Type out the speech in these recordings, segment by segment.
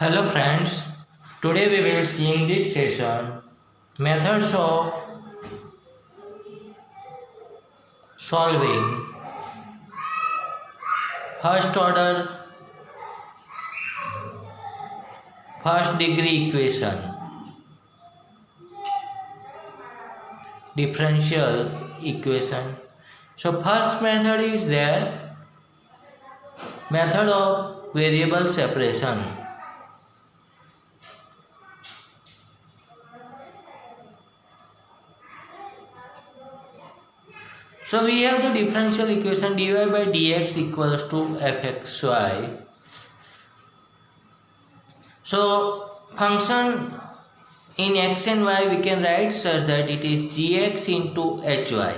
Hello friends, today we will see in this session methods of solving first order first degree equation, differential equation. So first method is there, method of variable separation. So we have the differential equation dy by dx equals to fxy. So function in x and y we can write such that it is gx into hy.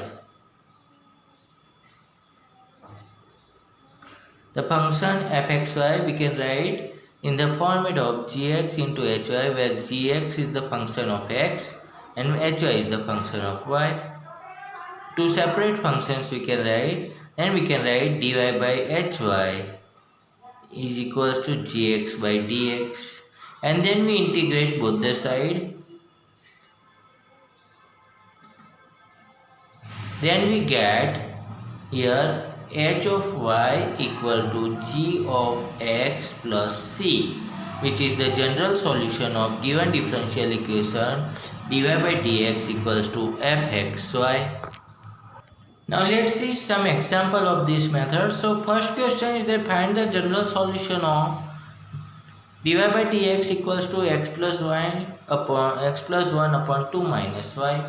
The function fxy we can write in the format of gx into hy, where gx is the function of x and hy is the function of y. Two separate functions we can write, and we can write dy by hy is equals to gx by dx, and then we integrate both the side. Then we get here h of y equal to g of x plus c, which is the general solution of given differential equation dy by dx equals to fxy. Now let's see some example of this method. So first question is that find the general solution of dy by dx equals to x plus 1 upon 2 minus y.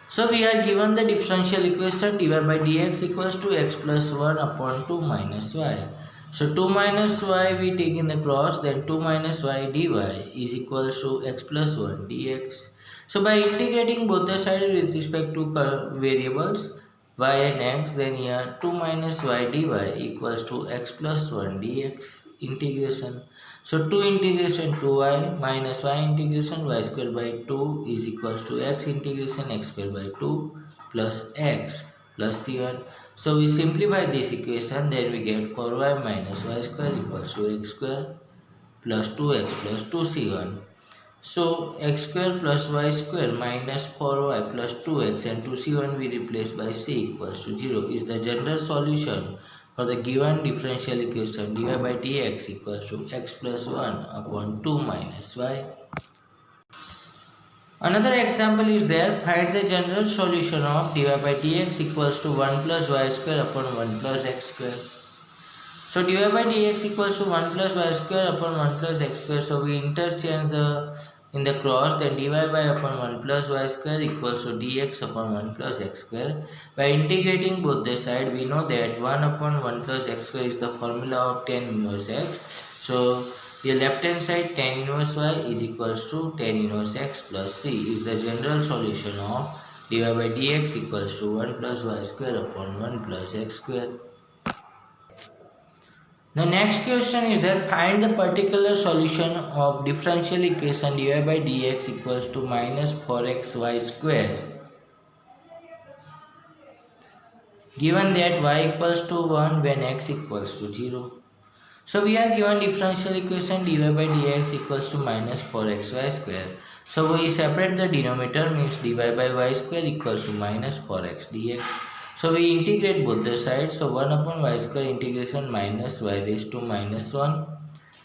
So we are given the differential equation dy by dx equals to x plus 1 upon 2 minus y. So 2 minus y we take in the cross, then 2 minus y dy is equals to x plus 1 dx. So by integrating both the sides with respect to variables y and x, then here 2 minus y dy equals to x plus 1 dx integration. So 2 integration 2y minus y integration y square by 2 is equals to x integration x square by 2 plus x plus c1. So we simplify this equation, then we get 4y minus y square equals to x square plus 2x plus 2c1. So x square plus y square minus 4y plus 2x and 2c1 we replace by c equals to 0 is the general solution for the given differential equation dy by dx equals to x plus 1 upon 2 minus y. Another example is there, find the general solution of dy by dx equals to 1 plus y square upon 1 plus x square. So dy by dx equals to 1 plus y square upon 1 plus x square. So we interchange in the cross, then dy by upon 1 plus y square equals to dx upon 1 plus x square. By integrating both the side, we know that 1 upon 1 plus x square is the formula of tan inverse x. So the left hand side tan inverse y is equals to tan inverse x plus c is the general solution of dy by dx equals to 1 plus y square upon 1 plus x square. The next question is that find the particular solution of differential equation dy by dx equals to minus 4xy square, given that y equals to 1 when x equals to 0. So we are given differential equation dy by dx equals to minus 4xy square. So we separate the denominator, means dy by y square equals to minus 4x dx. So we integrate both the sides. So 1 upon y square integration minus y raised to minus 1,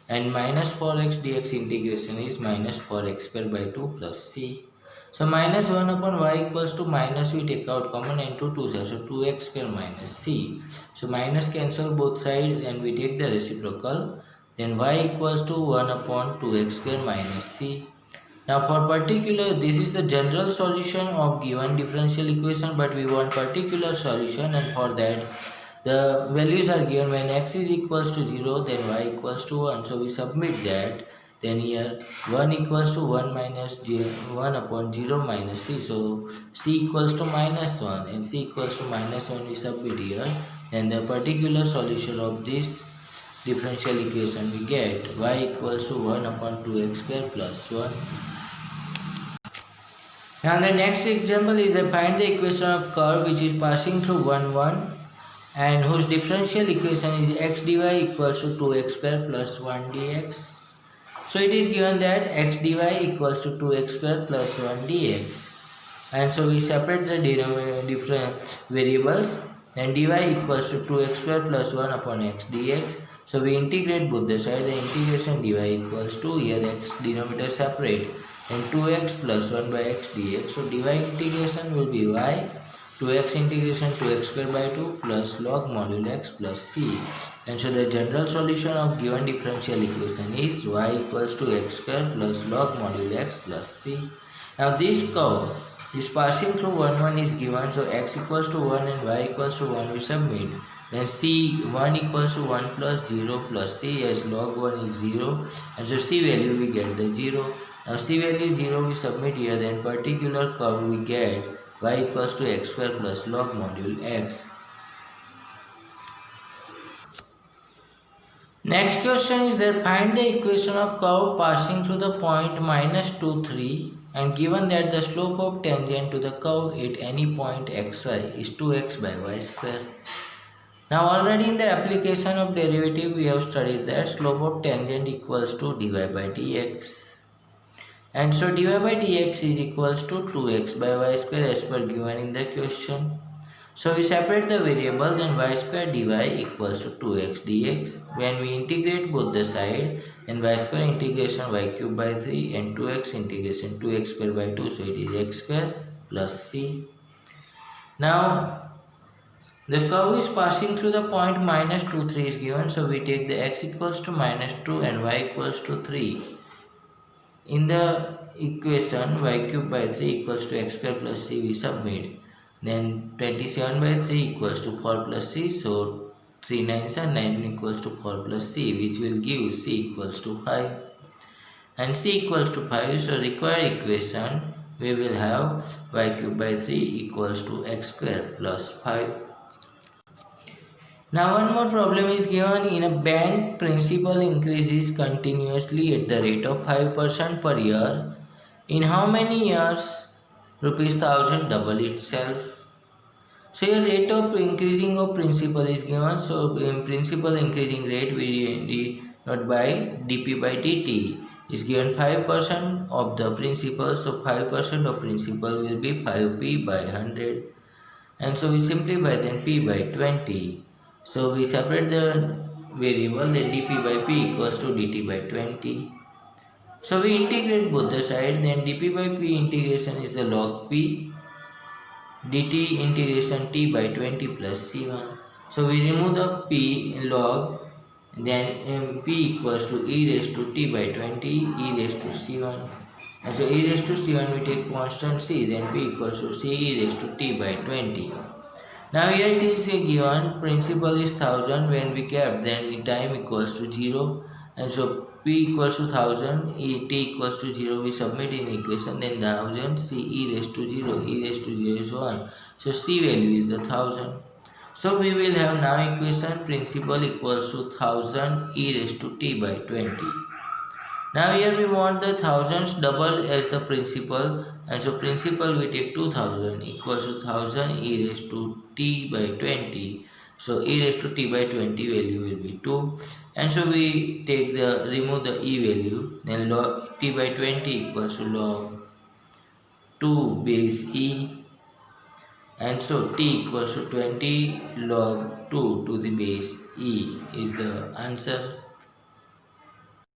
and minus 4x dx integration is minus 4x square by 2 plus c. So minus 1 upon y equals to minus, we take out common, and 2 2 so 2x square minus c. So minus cancel both sides and we take the reciprocal, then y equals to 1 upon 2x square minus c. Now for particular, this is the general solution of given differential equation, but we want particular solution, and for that the values are given. When x is equals to 0, then y equals to 1. So we submit that. Then here 1 equals to 1 minus 1 upon 0 minus c. So c equals to minus 1 and c equals to minus 1 we submit here. Then the particular solution of this differential equation we get y equals to 1 upon 2x square plus 1. Now the next example is find the equation of curve which is passing through 1 1 and whose differential equation is x dy equals to 2x square plus 1 dx. So it is given that x dy equals to 2x square plus 1 dx. And so we separate the different variables, and dy equals to 2x square plus 1 upon x dx. So we integrate both the sides. The integration dy equals to, here x denominator separate, and 2x plus 1 by x dx. So dy integration will be y 2x integration 2x square by 2 plus log module x plus c. And so the general solution of given differential equation is y equals to x square plus log module x plus c. Now this curve is passing through 1 1 is given, so x equals to 1 and y equals to 1 we submit. Then c 1 equals to 1 plus 0 plus c, as log 1 is 0, and so c value we get the 0. Now c value 0 we submit here, then particular curve we get y equals to x square plus log module x. Next question is that find the equation of curve passing through the point minus 2, 3, and given that the slope of tangent to the curve at any point xy is 2x by y square. Now already in the application of derivative we have studied that slope of tangent equals to dy by dx. And so dy by dx is equals to 2x by y square as per given in the question. So we separate the variable, then y square dy equals to 2x dx. When we integrate both the side, then y square integration y cube by 3 and 2x integration 2x square by 2. So it is x square plus c. Now the curve is passing through the point minus 2, 3 is given. So we take the x equals to minus 2 and y equals to 3. In the equation y cube by 3 equals to x square plus c we submit. Then 27 by 3 equals to 4 plus c. So 3 9s are 9 equals to 4 plus c, which will give c equals to 5. And c equals to 5. So required equation we will have y cube by 3 equals to x square plus 5. Now one more problem is given. In a bank, principal increases continuously at the rate of 5% per year. In how many years rupees 1000 double itself? So your rate of increasing of principal is given. So in principal increasing rate we denote by dp by dt is given 5% of the principal. So 5% of principal will be 5p by 100. And so we simplify then p by 20. So we separate the variable, then dp by p equals to dt by 20. So we integrate both the sides, then dp by p integration is the log p, dt integration t by 20 plus c1. So we remove the p log, then p equals to e raised to t by 20, e raised to c1. And so e raised to c1 we take constant c, then p equals to c e raised to t by 20. Now here it is given principal is 1000. When we kept, then time equals to 0, and so p equals to 1000, t equals to 0 we submit in equation, then 1000 c e raised to 0, e raised to 0 is 1. So c value is the 1000. So we will have now equation principal equals to 1000 e raised to t by 20. Now here we want the thousands double as the principal, and so principal we take 2000 equals to 1000 e raised to t by 20. So e raised to t by 20 value will be 2, and so we take the remove the e value, then log t by 20 equals to log 2 base e, and so t equals to 20 log 2 to the base e is the answer.